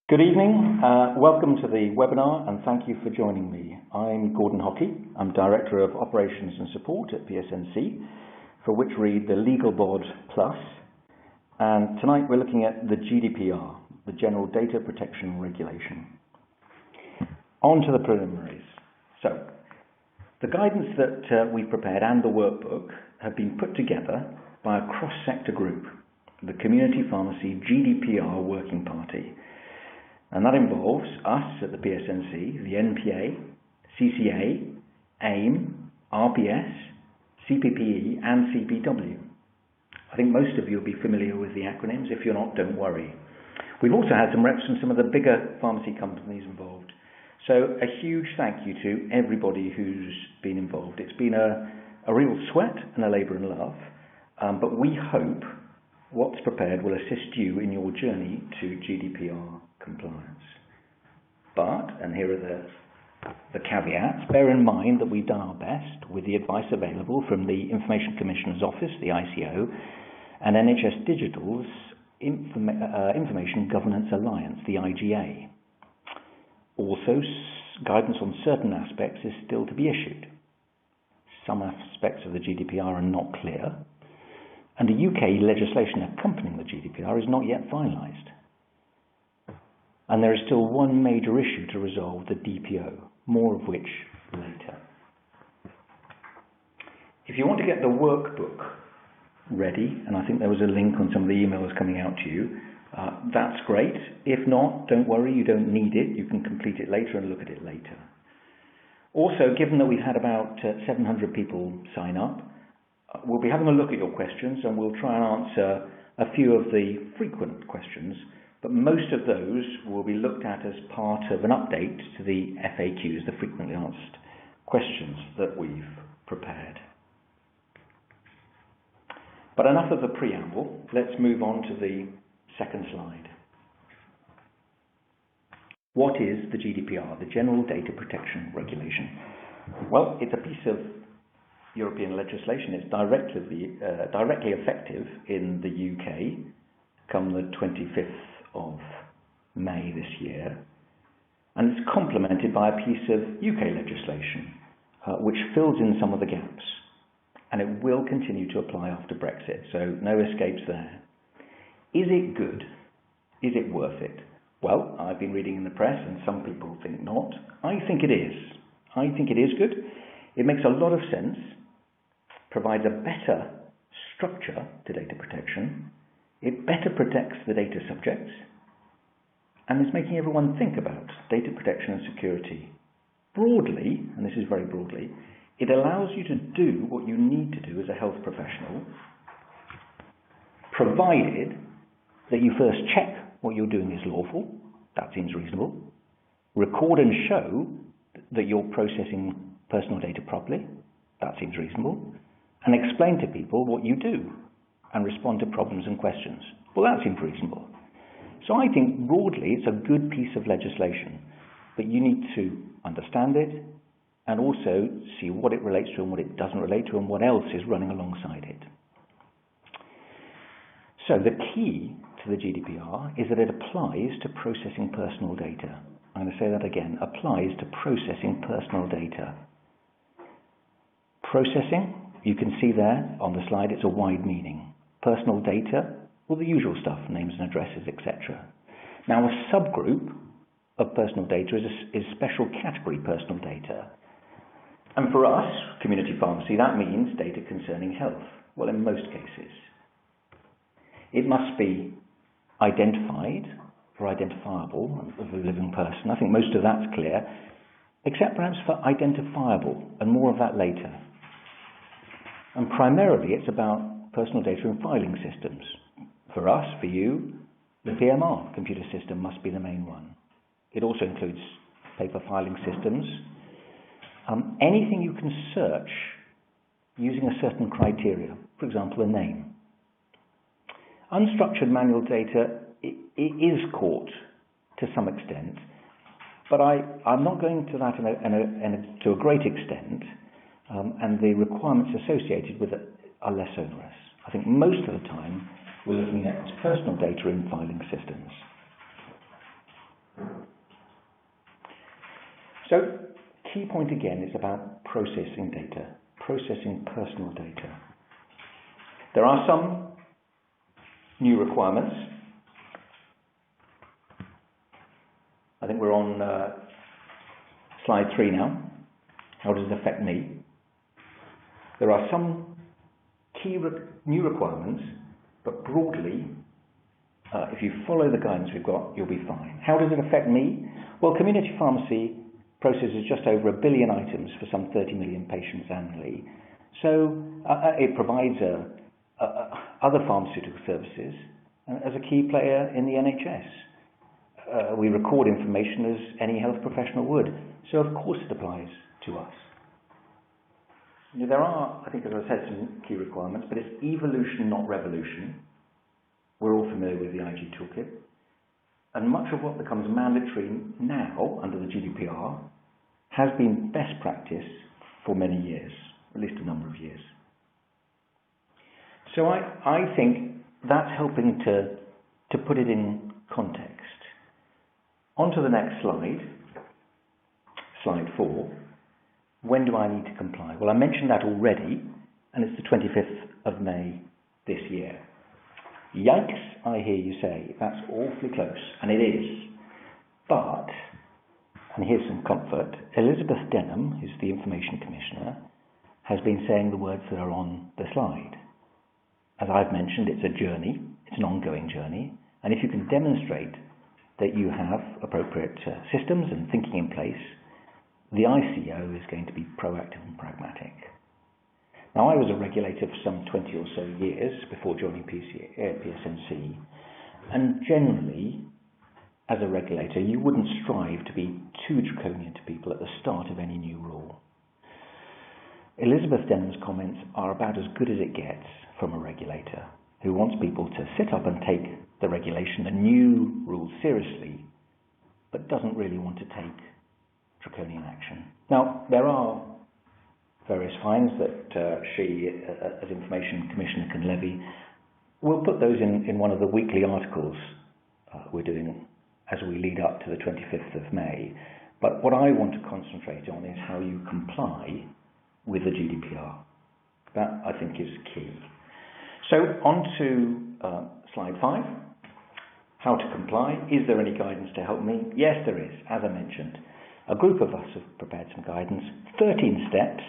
Good evening, welcome to the webinar and thank you for joining me. I'm Gordon Hockey, I'm Director of Operations and Support at PSNC, for which read the Legal Board Plus, and tonight we're looking at the GDPR, the General Data Protection Regulation. On to the preliminaries. So, the guidance that we've prepared and the workbook have been put together by a cross-sector group, the Community Pharmacy GDPR Working Party. And that involves us at the PSNC, the NPA, CCA, AIM, RPS, CPPE and CPW. I think most of you will be familiar with the acronyms. If you're not, don't worry. We've also had some reps from some of the bigger pharmacy companies involved. So a huge thank you to everybody who's been involved. It's been a real sweat and a labour and love, but we hope what's prepared will assist you in your journey to GDPR compliance. But, and here are the caveats, bear in mind that we've done our best with the advice available from the Information Commissioner's Office, the ICO, and NHS Digital's Information Governance Alliance, the IGA. Also, guidance on certain aspects is still to be issued. Some aspects of the GDPR are not clear, and the UK legislation accompanying the GDPR is not yet finalised. And there is still one major issue to resolve, the DPO, more of which later. If you want to get the workbook ready, and I think there was a link on some of the emails coming out to you, that's great. If not, don't worry, you don't need it. You can complete it later and look at it later. Also, given that we've had about 700 people sign up, we'll be having a look at your questions and we'll try and answer a few of the frequent questions, but most of those will be looked at as part of an update to the FAQs, the frequently asked questions that we've prepared. But enough of the preamble, let's move on to the second slide. What is the GDPR, the General Data Protection Regulation? Well, it's a piece of European legislation. It's directly effective in the UK come the 25th of May this year, and it's complemented by a piece of UK legislation which fills in some of the gaps, and it will continue to apply after Brexit, so no escapes there. Is it good? Is it worth it? Well, I've been reading in the press and some people think not. I think it is. I think it is good. It makes a lot of sense, provides a better structure to data protection, it better protects the data subjects, and is making everyone think about data protection and security. Broadly, and this is very broadly, it allows you to do what you need to do as a health professional, provided that you first check what you're doing is lawful, that seems reasonable, record and show that you're processing personal data properly, that seems reasonable, and explain to people what you do and respond to problems and questions. Well, that seems reasonable. So I think broadly it's a good piece of legislation, but you need to understand it and also see what it relates to and what it doesn't relate to and what else is running alongside it. So the key to the GDPR is that it applies to processing personal data. I'm going to say that again, applies to processing personal data. Processing, you can see there on the slide, it's a wide meaning. Personal data, well, the usual stuff, names and addresses, etc. Now, a subgroup of personal data is special category personal data. And for us, community pharmacy, that means data concerning health. Well, in most cases. It must be identified or identifiable of a living person. I think most of that's clear, except perhaps for identifiable, and more of that later. And primarily it's about personal data and filing systems. For us, for you, the PMR computer system must be the main one. It also includes paper filing systems. Anything you can search using a certain criteria, for example, a name. Unstructured manual data is caught to some extent, but I'm not going to that to a great extent, and the requirements associated with it are less onerous. I think most of the time we're looking at personal data in filing systems. So, key point again is about processing data, processing personal data. There are some new requirements. I think we're on slide 3 now. How does it affect me? There are some key new requirements, but broadly, if you follow the guidance we've got, you'll be fine. How does it affect me? Well, community pharmacy processes just over 1 billion items for some 30 million patients annually. So it provides other pharmaceutical services as a key player in the NHS. We record information as any health professional would. So of course it applies to us. There are, I think, as I said, some key requirements, but it's evolution, not revolution. We're all familiar with the IG toolkit. And much of what becomes mandatory now under the GDPR has been best practice for many years, at least a number of years. So I think that's helping to put it in context. On to the next slide, slide 4. When do I need to comply? Well, I mentioned that already, and it's the 25th of May this year. Yikes, I hear you say. That's awfully close, and it is. But, and here's some comfort, Elizabeth Denham, who's the Information Commissioner, has been saying the words that are on the slide. As I've mentioned, it's a journey, it's an ongoing journey, and if you can demonstrate that you have appropriate systems and thinking in place, the ICO is going to be proactive and pragmatic. Now, I was a regulator for some 20 or so years before joining PSNC, and generally, as a regulator, you wouldn't strive to be too draconian to people at the start of any new rule. Elizabeth Denham's comments are about as good as it gets from a regulator who wants people to sit up and take the regulation, the new rules seriously, but doesn't really want to take draconian action. Now, there are various fines that she, as Information Commissioner, can levy. We'll put those in one of the weekly articles we're doing as we lead up to the 25th of May. But what I want to concentrate on is how you comply with the GDPR. That, I think, is key. So, on to slide 5. How to comply. Is there any guidance to help me? Yes, there is, as I mentioned. A group of us have prepared some guidance, 13 steps,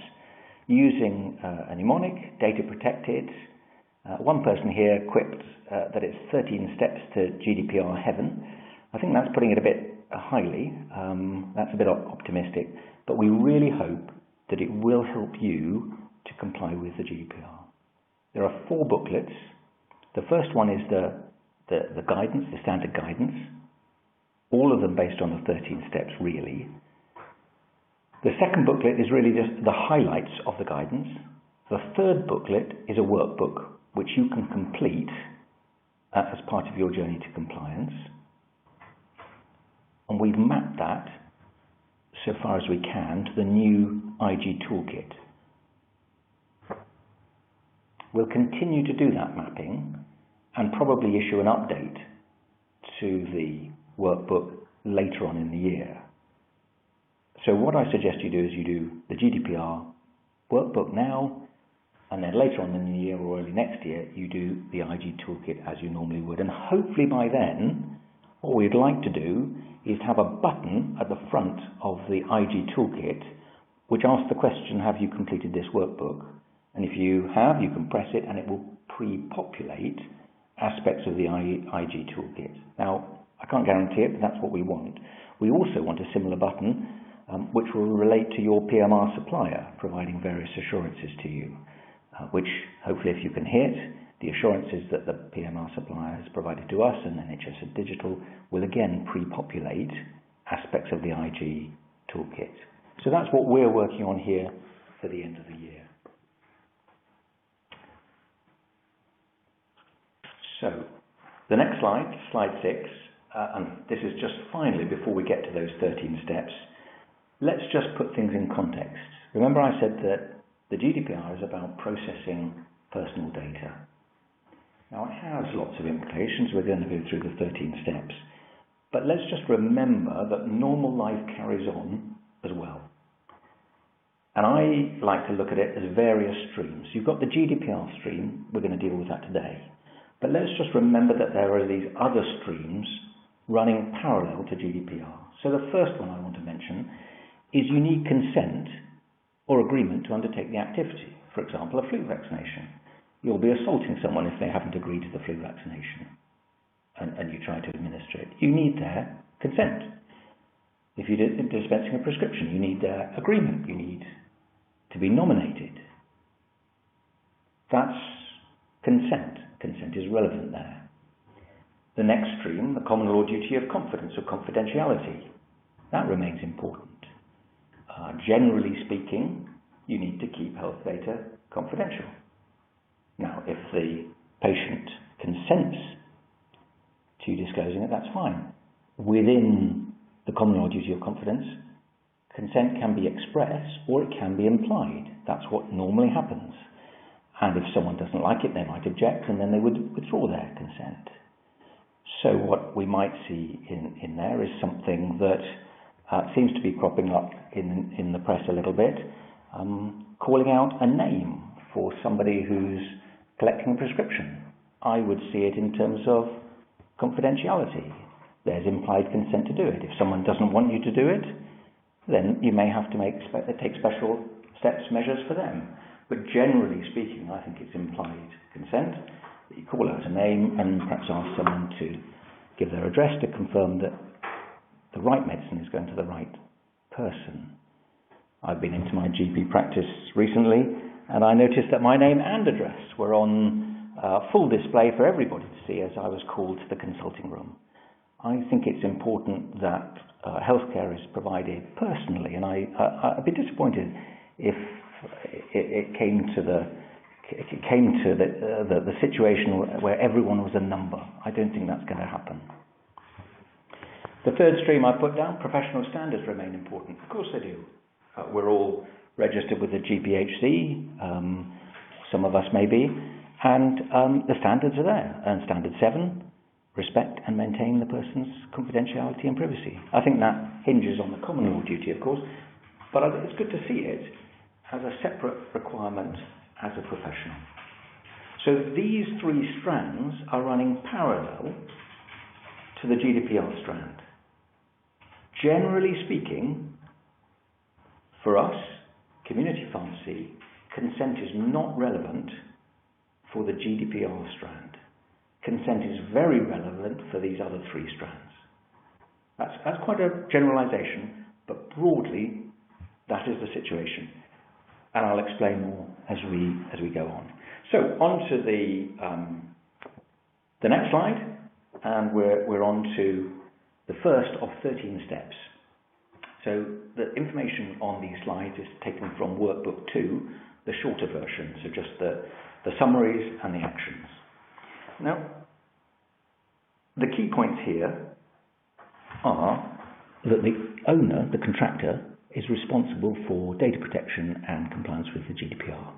using a mnemonic, data protected. One person here quipped that it's 13 steps to GDPR heaven. I think that's putting it a bit highly. That's a bit optimistic, but we really hope that it will help you to comply with the GDPR. There are 4 booklets. The first one is the guidance, the standard guidance, all of them based on the 13 steps, really. The second booklet is really just the highlights of the guidance. The third booklet is a workbook which you can complete as part of your journey to compliance. And we've mapped that, so far as we can, to the new IG toolkit. We'll continue to do that mapping and probably issue an update to the workbook later on in the year. So what I suggest you do is you do the GDPR workbook now, and then later on in the year or early next year, you do the IG toolkit as you normally would. And hopefully by then, what we'd like to do is have a button at the front of the IG toolkit which asks the question, have you completed this workbook? And if you have, you can press it and it will pre-populate aspects of the IG toolkit. Now, I can't guarantee it, but that's what we want. We also want a similar button which will relate to your PMR supplier, providing various assurances to you, which hopefully if you can hit, the assurances that the PMR supplier has provided to us and NHS Digital will again pre-populate aspects of the IG toolkit. So that's what we're working on here for the end of the year. So, the next slide, slide 6, and this is just finally, before we get to those 13 steps, let's just put things in context. Remember I said that the GDPR is about processing personal data. Now it has lots of implications, we're going to go through the 13 steps, but let's just remember that normal life carries on as well. And I like to look at it as various streams. You've got the GDPR stream, we're going to deal with that today. But let's just remember that there are these other streams running parallel to GDPR. So the first one I want to mention is you need consent or agreement to undertake the activity. For example, a flu vaccination. You'll be assaulting someone if they haven't agreed to the flu vaccination and you try to administer it. You need their consent. If you're dispensing a prescription, you need their agreement. You need to be nominated. That's consent. Consent is relevant there. The next stream, the common law duty of confidence or confidentiality, that remains important. Generally speaking, you need to keep health data confidential. Now, if the patient consents to disclosing it, that's fine. Within the common law duty of confidence, consent can be expressed or it can be implied. That's what normally happens. And if someone doesn't like it, they might object and then they would withdraw their consent. So what we might see in there is something that seems to be cropping up in the press a little bit, calling out a name for somebody who's collecting a prescription. I would see it in terms of confidentiality. There's implied consent to do it. If someone doesn't want you to do it, then you may have to take special steps, measures for them. But generally speaking, I think it's implied consent that you call out a name and perhaps ask someone to give their address to confirm that the right medicine is going to the right person. I've been into my GP practice recently and I noticed that my name and address were on full display for everybody to see as I was called to the consulting room. I think it's important that healthcare is provided personally, and I'd be disappointed if it came to the situation where everyone was a number. I don't think that's going to happen. The third stream I put down, professional standards remain important. Of course they do. We're all registered with the GPHC, some of us may be, and the standards are there. And standard 7, respect and maintain the person's confidentiality and privacy. I think that hinges on the common law duty, of course, but I think it's good to see it as a separate requirement as a professional. So these 3 strands are running parallel to the GDPR strand. Generally speaking, for us, community pharmacy, consent is not relevant for the GDPR strand. Consent is very relevant for these other 3 strands. That's quite a generalization, but broadly, that is the situation. And I'll explain more as we go on. So on to the next slide, and we're on to the first of 13 steps. So the information on these slides is taken from workbook 2, the shorter version, so just the summaries and the actions. Now, the key points here are that the owner, the contractor, is responsible for data protection and compliance with the GDPR.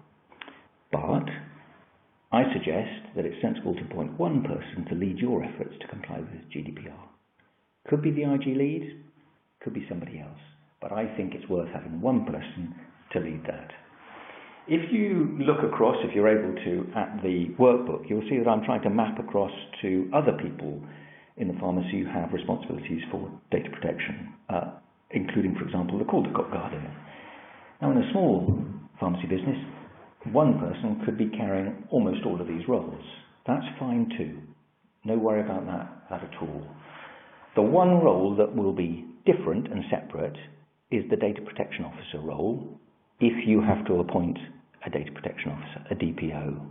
But I suggest that it's sensible to appoint one person to lead your efforts to comply with GDPR. Could be the IG lead, could be somebody else, but I think it's worth having one person to lead that. If you look across, if you're able to, at the workbook, you'll see that I'm trying to map across to other people in the pharmacy who have responsibilities for data protection, including, for example, the call-to-cop guardian. Now, in a small pharmacy business, one person could be carrying almost all of these roles. That's fine too. No worry about that at all. The one role that will be different and separate is the data protection officer role, if you have to appoint a data protection officer, a DPO.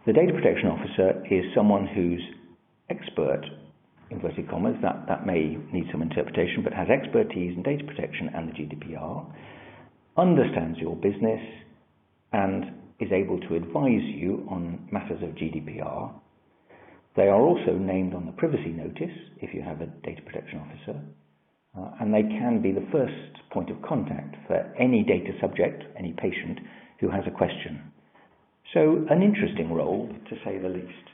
The data protection officer is someone who's expert, inverted commas, that may need some interpretation, but has expertise in data protection and the GDPR, understands your business, and is able to advise you on matters of GDPR. They are also named on the privacy notice, if you have a data protection officer, and they can be the first point of contact for any data subject, any patient who has a question. So an interesting role, to say the least.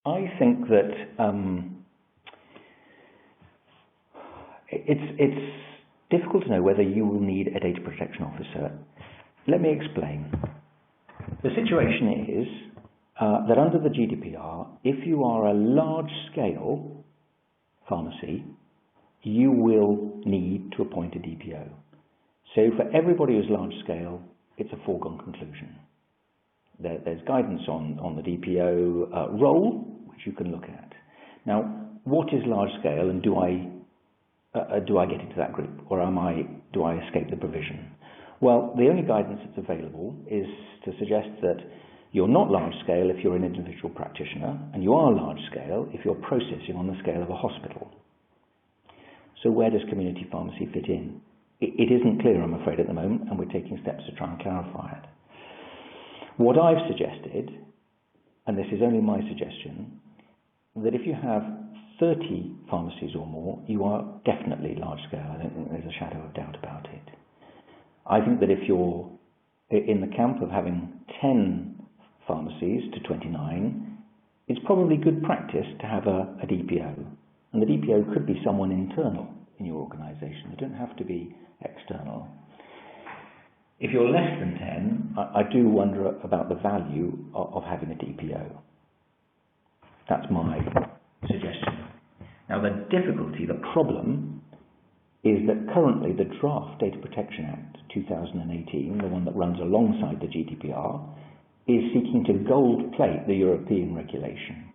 I think that it's difficult to know whether you will need a data protection officer. Let me explain. The situation is that under the GDPR, if you are a large-scale pharmacy, you will need to appoint a DPO. So for everybody who's large-scale, it's a foregone conclusion. There's guidance on the DPO role, which you can look at. Now, what is large-scale, and do I get into that group, or do I escape the provision? Well, the only guidance that's available is to suggest that you're not large-scale if you're an individual practitioner, and you are large-scale if you're processing on the scale of a hospital. So where does community pharmacy fit in? It isn't clear, I'm afraid, at the moment, and we're taking steps to try and clarify it. What I've suggested, and this is only my suggestion, that if you have 30 pharmacies or more, you are definitely large-scale. I don't think there's a shadow of doubt about it. I think that if you're in the camp of having 10 pharmacies to 29, it's probably good practice to have a DPO. And the DPO could be someone internal in your organisation. They don't have to be external. If you're less than 10, I do wonder about the value of having a DPO. That's my suggestion. Now the difficulty, the problem, is that currently the draft Data Protection Act 2018, the one that runs alongside the GDPR, is seeking to gold plate the European regulation.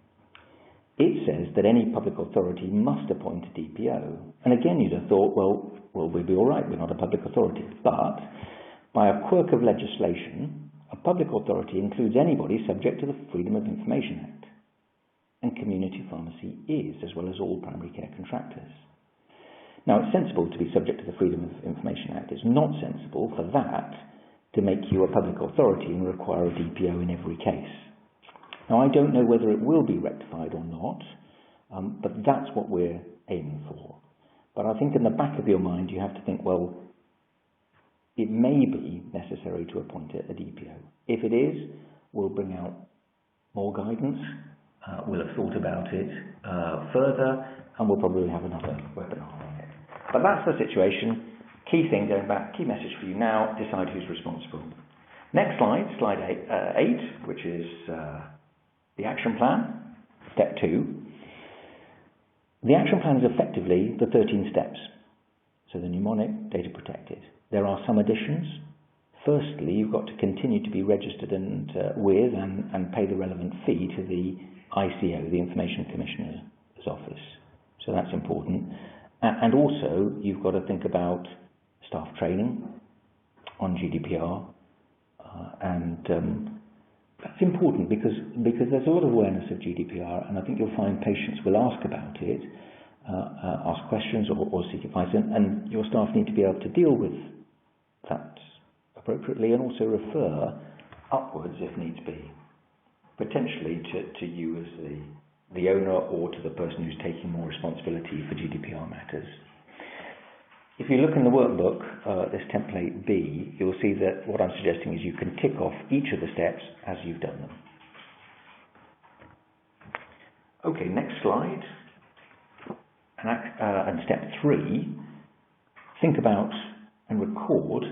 It says that any public authority must appoint a DPO. And again, you'd have thought, well, we'll be all right, we're not a public authority. But by a quirk of legislation, a public authority includes anybody subject to the Freedom of Information Act. And community pharmacy is, as well as all primary care contractors. Now, it's sensible to be subject to the Freedom of Information Act. It's not sensible for that to make you a public authority and require a DPO in every case. Now, I don't know whether it will be rectified or not, but that's what we're aiming for. But I think in the back of your mind, you have to think, well, it may be necessary to appoint a DPO. If it is, we'll bring out more guidance. We'll have thought about it further, and we'll probably have another webinar on it. But that's the situation. Key thing going back, key message for you now, decide who's responsible. Next slide, slide 8, which is the action plan, step 2. The action plan is effectively the 13 steps. So the mnemonic, data protected. There are some additions. Firstly, you've got to continue to be registered and pay the relevant fee to the ICO, the Information Commissioner's Office. So that's important. And also, you've got to think about staff training on GDPR. That's important because there's a lot of awareness of GDPR, and I think you'll find patients will ask about it, ask questions or seek advice, and your staff need to be able to deal with that appropriately and also refer upwards if needs be, potentially to you as the owner or to the person who's taking more responsibility for GDPR matters. If you look in the workbook, this template B, you'll see that what I'm suggesting is you can tick off each of the steps as you've done them. Okay, next slide. And step 3, think about and record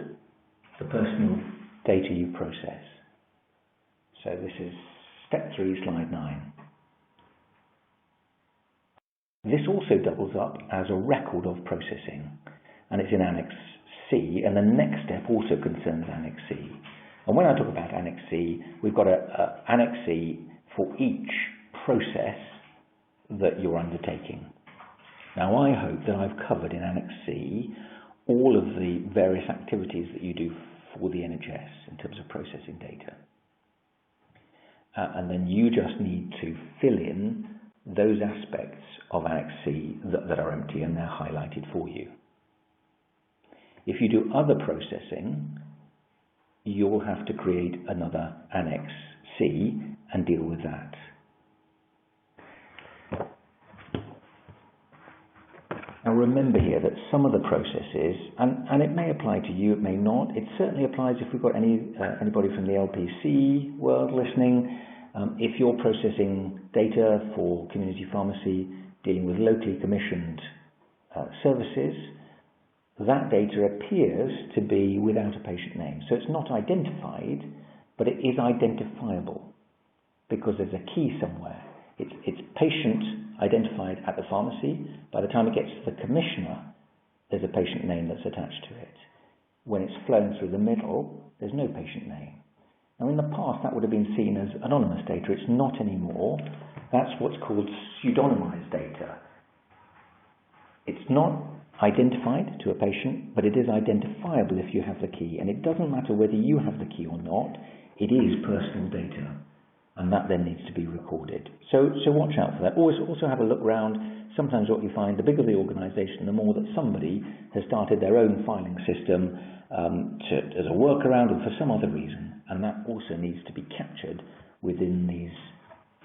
the personal data you process. So this is step 3, slide 9. This also doubles up as a record of processing, and it's in Annex C, and the next step also concerns Annex C. And when I talk about Annex C, we've got a Annex C for each process that you're undertaking. Now, I hope that I've covered in Annex C all of the various activities that you do for the NHS in terms of processing data. And then you just need to fill in those aspects of Annex C that are empty, and they're highlighted for you. If you do other processing, you'll have to create another Annex C and deal with that. Now remember here that some of the processes, and it may apply to you, it may not, it certainly applies if we've got anybody from the LPC world listening. If you're processing data for community pharmacy, dealing with locally commissioned services, that data appears to be without a patient name. So it's not identified, but it is identifiable because there's a key somewhere. It's patient identified at the pharmacy. By the time it gets to the commissioner, there's a patient name that's attached to it. When it's flown through the middle, there's no patient name. Now, in the past, that would have been seen as anonymous data. It's not anymore. That's what's called pseudonymized data. It's not identified to a patient, but it is identifiable if you have the key. And it doesn't matter whether you have the key or not. It is personal data, and that then needs to be recorded. So watch out for that. Always also have a look around. Sometimes what you find, the bigger the organisation, the more that somebody has started their own filing system as a workaround or for some other reason, and that also needs to be captured within these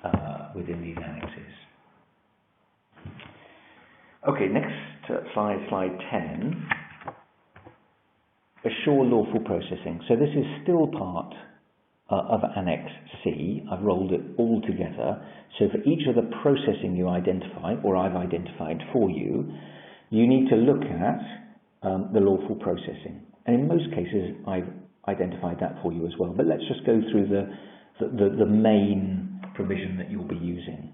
annexes. Okay, next slide 10. Assure lawful processing. So this is still part of Annex C. I've rolled it all together. So for each of the processing you identify, or I've identified for you, you need to look at the lawful processing. And in most cases, I've identified that for you as well. But let's just go through the main provision that you'll be using.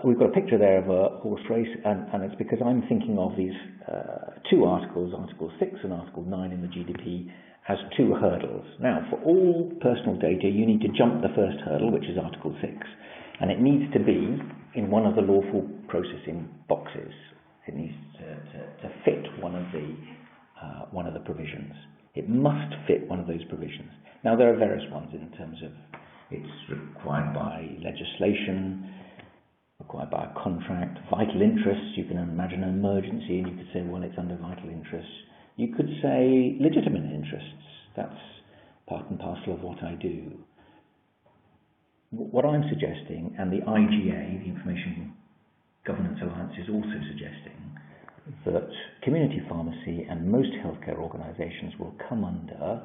We've got a picture there of a horse race, and it's because I'm thinking of these two articles, Article 6 and Article 9 in the GDP, as two hurdles. Now, for all personal data, you need to jump the first hurdle, which is Article 6, and it needs to be in one of the lawful processing boxes. It needs to fit one of the provisions. It must fit one of those provisions. Now, there are various ones in terms of it's required by legislation, required by a contract, vital interests. You can imagine an emergency, and you could say, well, it's under vital interests. You could say legitimate interests. That's part and parcel of what I do. What I'm suggesting, and the IGA, the Information Governance Alliance, is also suggesting that community pharmacy and most healthcare organisations will come under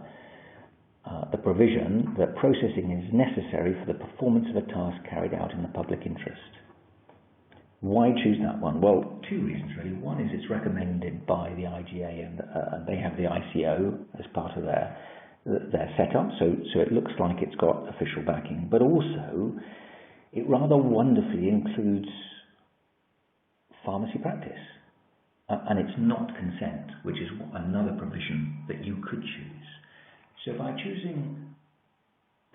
the provision that processing is necessary for the performance of a task carried out in the public interest. Why choose that one? Well, two reasons really. One is it's recommended by the IGA, and they have the ICO as part of their setup, so it looks like it's got official backing. But also, it rather wonderfully includes pharmacy practice, and it's not consent, which is another provision that you could choose. So by choosing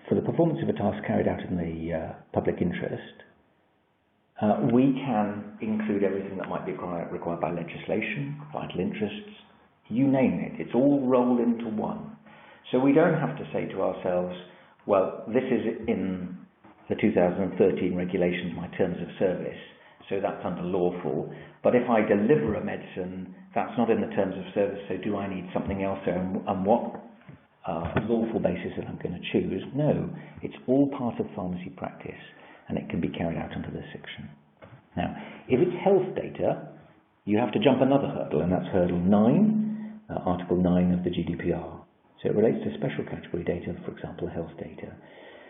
for the performance of a task carried out in the public interest, we can include everything that might be required by legislation, vital interests, you name it. It's all rolled into one. So we don't have to say to ourselves, well, this is in the 2013 regulations, my terms of service, so that's under lawful. But if I deliver a medicine, that's not in the terms of service, so do I need something else there? And what lawful basis that I'm going to choose? No, it's all part of pharmacy practice, and it can be carried out under this section. Now, if it's health data, you have to jump another hurdle, and that's hurdle 9, Article 9 of the GDPR. So it relates to special category data, for example, health data.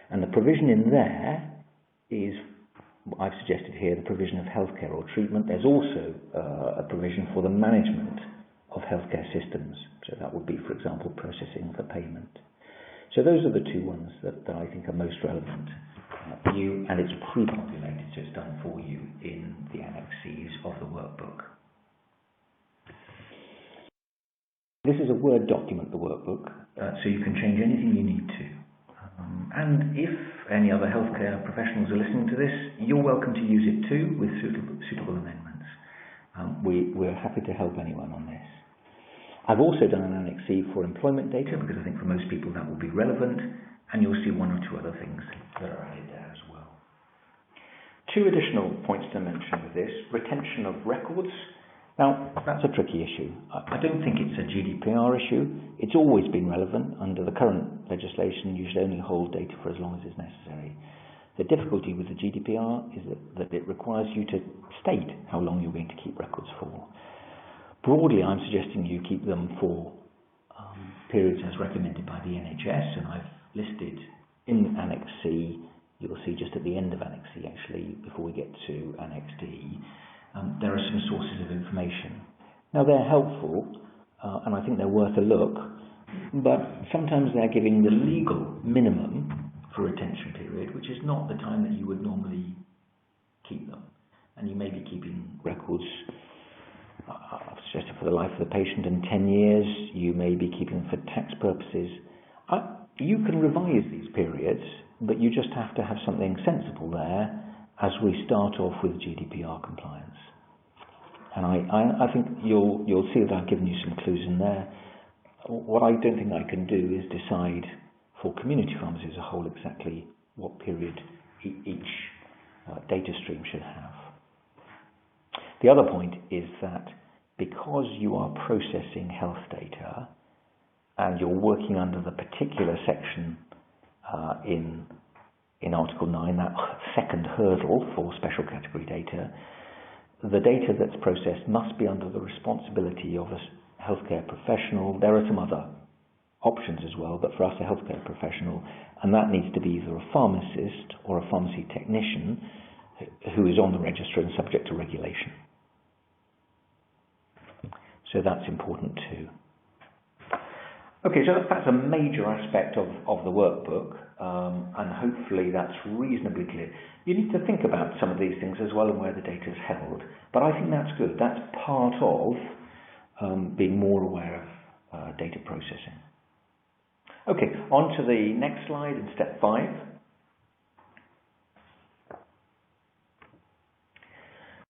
And the provision in there is, I've suggested here, the provision of healthcare or treatment. There's also a provision for the management of healthcare systems. So that would be, for example, processing for payment. So those are the two ones that I think are most relevant for you, and it's pre-populated, so it's done for you in the annexes of the workbook. This is a Word document, the workbook, so you can change anything you need to. And if any other healthcare professionals are listening to this, you're welcome to use it too with suitable amendments. We're happy to help anyone on this. I've also done an Annex C for employment data because I think for most people that will be relevant, and you'll see one or two other things that are added there as well. Two additional points to mention with this: retention of records. Now, that's a tricky issue. I don't think it's a GDPR issue. It's always been relevant. Under the current legislation, you should only hold data for as long as is necessary. The difficulty with the GDPR is that it requires you to state how long you're going to keep records for. Broadly, I'm suggesting you keep them for periods as recommended by the NHS, and I've listed in Annex C, you'll see just at the end of Annex C actually, before we get to Annex D, there are some sources of information. Now they're helpful, and I think they're worth a look, but sometimes they're giving the legal minimum for retention period, which is not the time that you would normally keep them. And you may be keeping records, I've suggested, for the life of the patient in 10 years. You may be keeping for tax purposes. You can revise these periods, but you just have to have something sensible there as we start off with GDPR compliance. And I think you'll see that I've given you some clues in there. What I don't think I can do is decide for community pharmacy as a whole exactly what period each data stream should have. The other point is that because you are processing health data and you're working under the particular section in Article 9, that second hurdle for special category data, the data that's processed must be under the responsibility of a healthcare professional. There are some other options as well, but for us, a healthcare professional, and that needs to be either a pharmacist or a pharmacy technician who is on the register and subject to regulation. So that's important too. Okay, so that's a major aspect of the workbook, and hopefully that's reasonably clear. You need to think about some of these things as well and where the data is held, but I think that's good. That's part of being more aware of data processing. Okay, on to the next slide in step 5.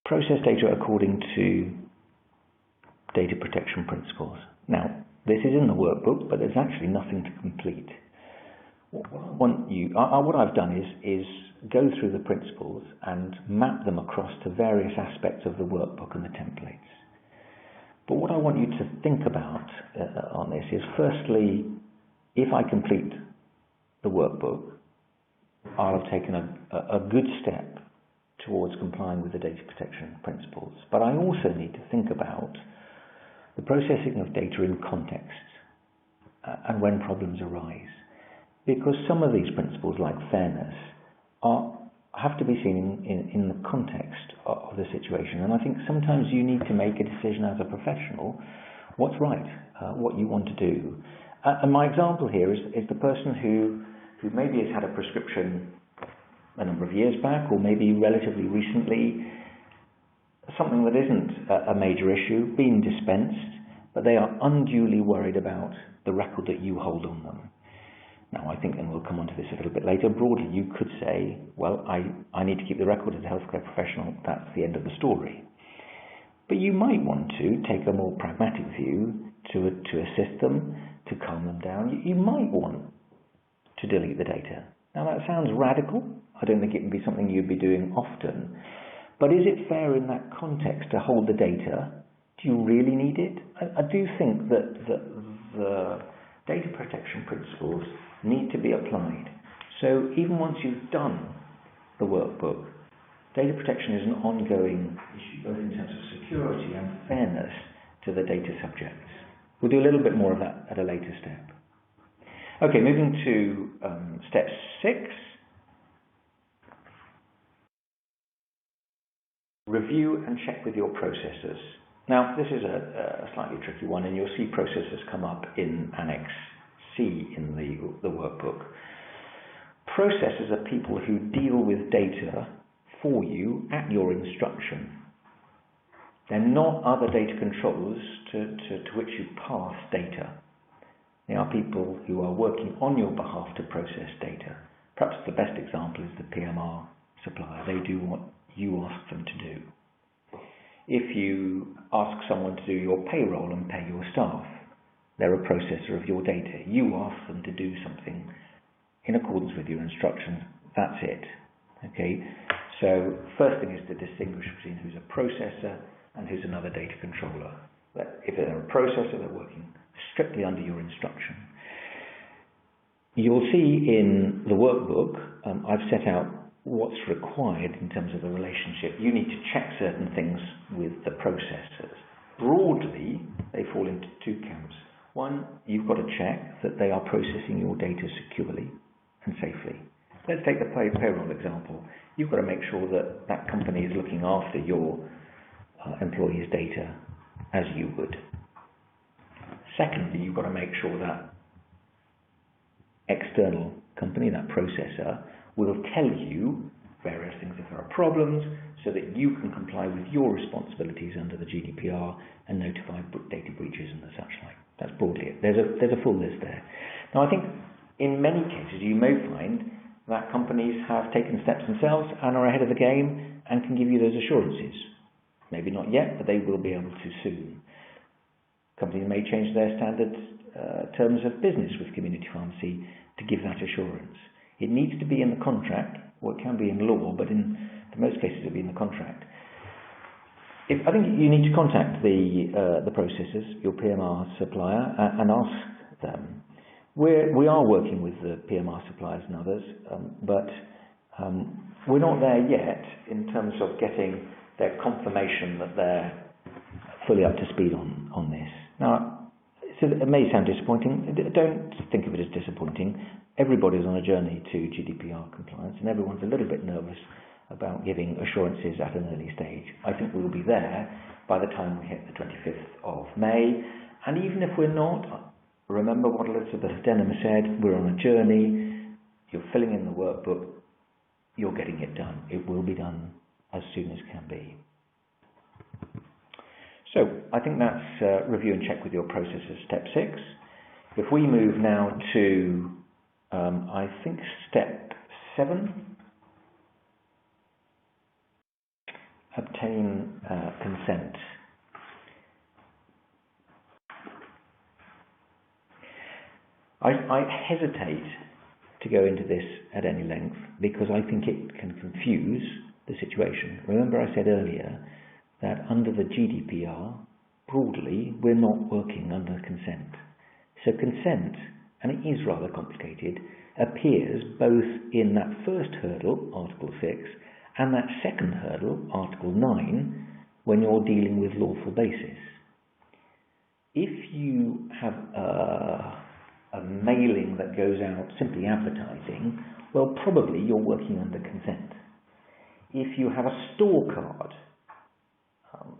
Process data according to data protection principles. Now, this is in the workbook, but there's actually nothing to complete. What I've done is go through the principles and map them across to various aspects of the workbook and the templates. But what I want you to think about on this is, firstly, if I complete the workbook, I'll have taken a good step towards complying with the data protection principles. But I also need to think about the processing of data in context and when problems arise. Because some of these principles, like fairness, have to be seen in the context of the situation. And I think sometimes you need to make a decision as a professional, what's right, what you want to do. And my example here is the person who maybe has had a prescription a number of years back, or maybe relatively recently, something that isn't a major issue, being dispensed, but they are unduly worried about the record that you hold on them. Now, I think, and we'll come on to this a little bit later, broadly you could say, well, I need to keep the record as a healthcare professional, that's the end of the story. But you might want to take a more pragmatic view to assist them, to calm them down. You might want to delete the data. Now, that sounds radical. I don't think it would be something you'd be doing often. But is it fair in that context to hold the data? Do you really need it? I do think that the data protection principles need to be applied. So even once you've done the workbook, data protection is an ongoing issue, both in terms of security and fairness to the data subjects. We'll do a little bit more of that at a later step. Okay, moving to step 6. Review and check with your processors. Now, this is a slightly tricky one, and you'll see processors come up in Annex C in the workbook. Processors are people who deal with data for you at your instruction. They're not other data controllers to which you pass data. They are people who are working on your behalf to process data. Perhaps the best example is the PMR supplier. They do what you ask them to do. If you ask someone to do your payroll and pay your staff, they're a processor of your data. You ask them to do something in accordance with your instructions. That's it. Okay? So first thing is to distinguish between who's a processor and who's another data controller. But if they're a processor, they're working strictly under your instruction. You'll see in the workbook, I've set out what's required in terms of the relationship. You need to check certain things with the processors. Broadly, they fall into 2 camps. One, you've got to check that they are processing your data securely and safely. Let's take the payroll example. You've got to make sure that that company is looking after your employees' data as you would. Secondly, you've got to make sure that external company, that processor, will tell you various things if there are problems, so that you can comply with your responsibilities under the GDPR and notify data breaches and the such like. That's broadly it. There's a full list there. Now, I think in many cases you may find that companies have taken steps themselves and are ahead of the game and can give you those assurances. Maybe not yet, but they will be able to soon. Companies may change their standard terms of business with community pharmacy to give that assurance. It needs to be in the contract, or it can be in law, but in most cases it'll be in the contract. I think you need to contact the processors, your PMR supplier, and ask them. We are working with the PMR suppliers and others, but we're not there yet in terms of getting their confirmation that they're fully up to speed on this. Now, so it may sound disappointing. Don't think of it as disappointing. Everybody's on a journey to GDPR compliance, and everyone's a little bit nervous about giving assurances at an early stage. I think we'll be there by the time we hit the 25th of May. And even if we're not, remember what Elizabeth Denham said, we're on a journey, you're filling in the workbook, you're getting it done. It will be done as soon as can be. So I think that's review and check with your processes, step 6. If we move now to, I think, step 7, obtain consent. I hesitate to go into this at any length because I think it can confuse the situation. Remember I said earlier that under the GDPR, broadly, we're not working under consent. So consent, and it is rather complicated, appears both in that first hurdle, Article 6, and that second hurdle, Article 9, when you're dealing with lawful basis. If you have a mailing that goes out simply advertising, well, probably you're working under consent. If you have a store card,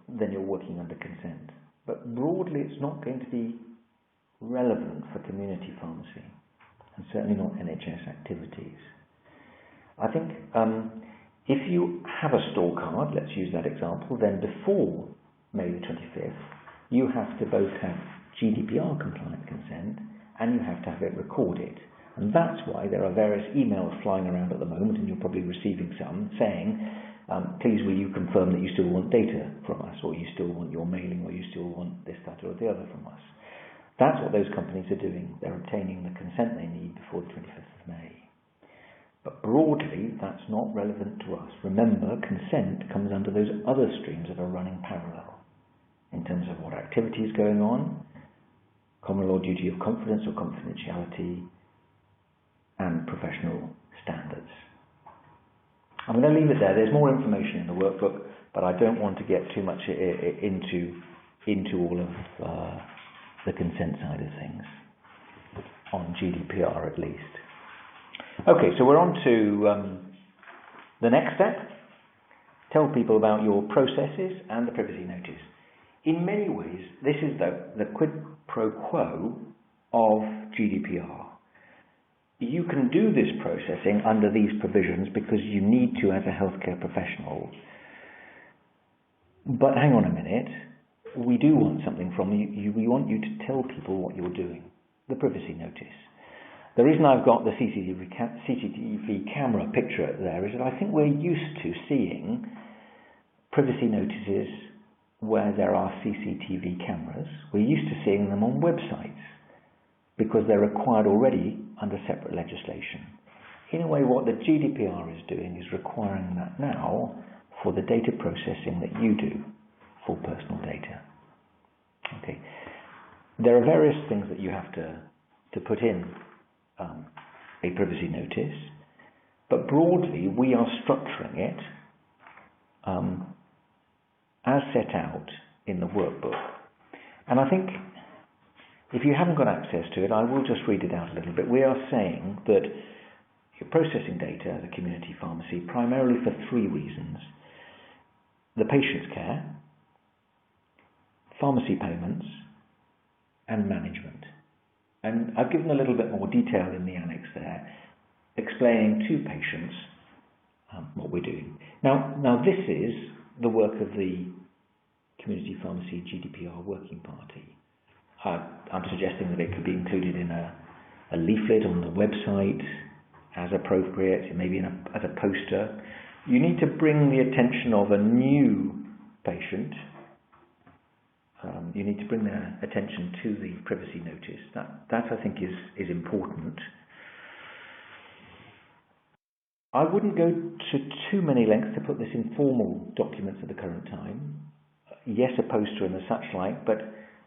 then you're working under consent. But broadly, it's not going to be relevant for community pharmacy, and certainly not NHS activities. I think if you have a store card, let's use that example, then before May the 25th, you have to both have GDPR compliant consent and you have to have it recorded. And that's why there are various emails flying around at the moment, and you're probably receiving some, saying, please will you confirm that you still want data from us, or you still want your mailing, or you still want this, that, or the other from us. That's what those companies are doing. They're obtaining the consent they need before the 25th of May. But broadly, that's not relevant to us. Remember, consent comes under those other streams that are running parallel in terms of what activity is going on, common law duty of confidence or confidentiality, and professional standards. I'm going to leave it there. There's more information in the workbook, but I don't want to get too much into all of the consent side of things, on GDPR at least. Okay, so we're on to the next step. Tell people about your processes and the privacy notice. In many ways, this is the quid pro quo of GDPR. You can do this processing under these provisions because you need to as a healthcare professional. But hang on a minute, we do want something from you. We want you to tell people what you're doing, the privacy notice. The reason I've got the CCTV camera picture there is that I think we're used to seeing privacy notices where there are CCTV cameras. We're used to seeing them on websites because they're required already under separate legislation. In a way, what the GDPR is doing is requiring that now for the data processing that you do for personal data. Okay. There are various things that you have to put in a privacy notice, but broadly we are structuring it as set out in the workbook. And I think if you haven't got access to it, I will just read it out a little bit. We are saying that you're processing data as a community pharmacy primarily for 3 reasons: the patient's care, pharmacy payments, and management. And I've given a little bit more detail in the annex there, explaining to patients what we're doing. Now this is the work of the Community Pharmacy GDPR Working Party. I'm suggesting that it could be included in a leaflet on the website as appropriate, maybe as a poster. You need to bring the attention of a new patient. You need to bring their attention to the privacy notice. That I think is important. I wouldn't go to too many lengths to put this in formal documents at the current time. Yes, a poster and the such like, but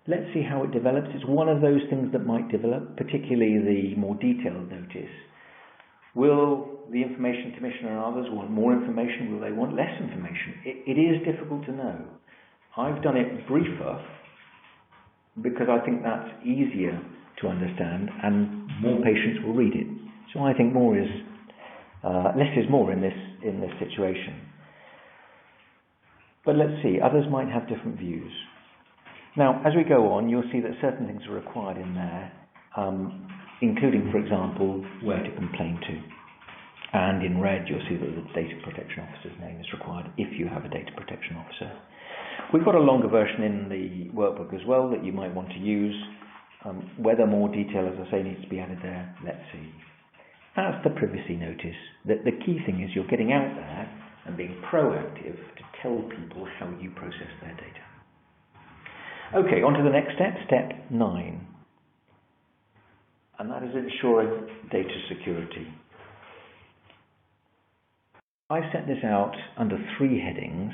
let's see how it develops. It's one of those things that might develop, particularly the more detailed notice. Will the Information Commissioner and others want more information? Will they want less information? It is difficult to know. I've done it briefer because I think that's easier to understand and more patients will read it. So I think less is more in this situation. But let's see, others might have different views. Now, as we go on, you'll see that certain things are required in there, including, for example, where to complain to. And in red, you'll see that the Data Protection Officer's name is required if you have a Data Protection Officer. We've got a longer version in the workbook as well that you might want to use. Whether more detail, as I say, needs to be added there, let's see. That's the privacy notice. The key thing is you're getting out there and being proactive to tell people how you process their data. Okay, on to the next step, step 9. And that is ensuring data security. I set this out under 3 headings: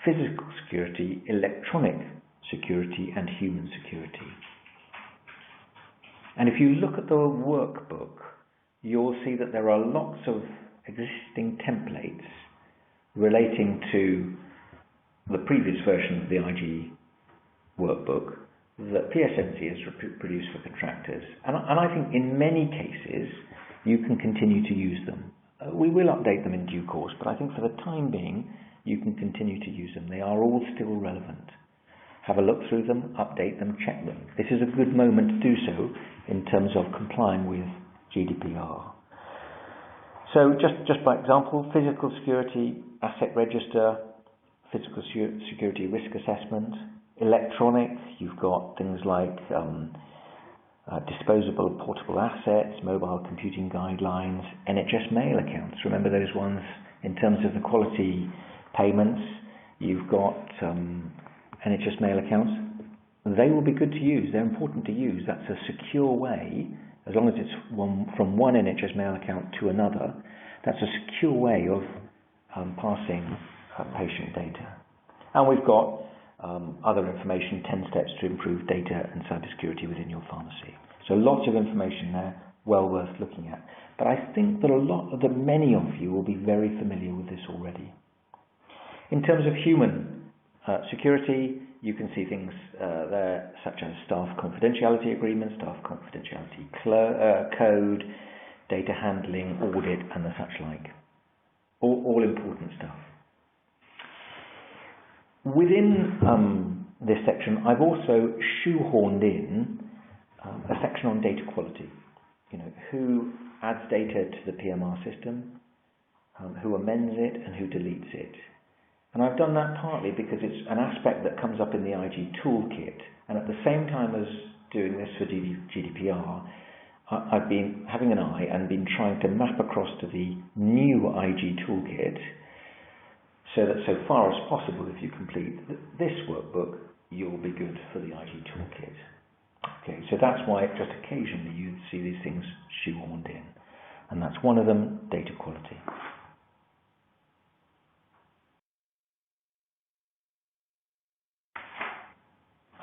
physical security, electronic security, and human security. And if you look at the workbook, you'll see that there are lots of existing templates relating to the previous version of the IG workbook that PSNC has produced for contractors. And I think in many cases you can continue to use them. We will update them in due course, but I think for the time being you can continue to use them. They are all still relevant. Have a look through them, update them, check them. This is a good moment to do so in terms of complying with GDPR. So just by example, physical security, asset register, physical security risk assessment, electronic, you've got things like disposable portable assets, mobile computing guidelines, NHS mail accounts. Remember those ones in terms of the quality payments. You've got NHS mail accounts. They will be good to use. They're important to use. That's a secure way, as long as it's from one NHS mail account to another. That's a secure way of passing patient data. And we've got other information, 10 steps to improve data and cybersecurity within your pharmacy. So lots of information there, well worth looking at. But I think that many of you will be very familiar with this already. In terms of human security, you can see things there such as staff confidentiality agreements, staff confidentiality code, data handling, audit, and the such like. All important stuff. Within this section, I've also shoehorned in a section on data quality. Who adds data to the PMR system, who amends it, and who deletes it. And I've done that partly because it's an aspect that comes up in the IG toolkit. And at the same time as doing this for GDPR, I've been having an eye and been trying to map across to the new IG toolkit, so that so far as possible, if you complete this workbook, you'll be good for the IG toolkit. Okay, so that's why just occasionally you see these things shoehorned in. And that's one of them, data quality.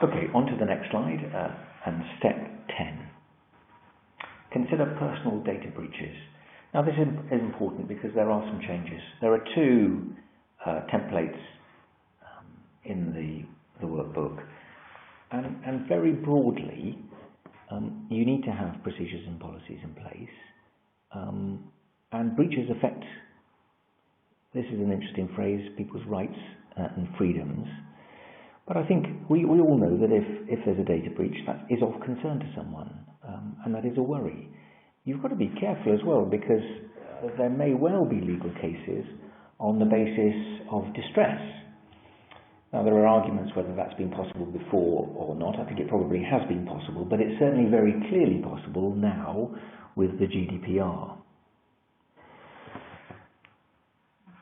Okay, on to the next slide, and step 10. Consider personal data breaches. Now this is important because there are some changes. There are 2 templates in the workbook, and very broadly, you need to have procedures and policies in place, and breaches affect, this is an interesting phrase, people's rights and freedoms. But I think we all know that if there's a data breach, that is of concern to someone, and that is a worry. You've got to be careful as well, because there may well be legal cases on the basis of distress. Now, there are arguments whether that's been possible before or not. I think it probably has been possible, but it's certainly very clearly possible now with the GDPR.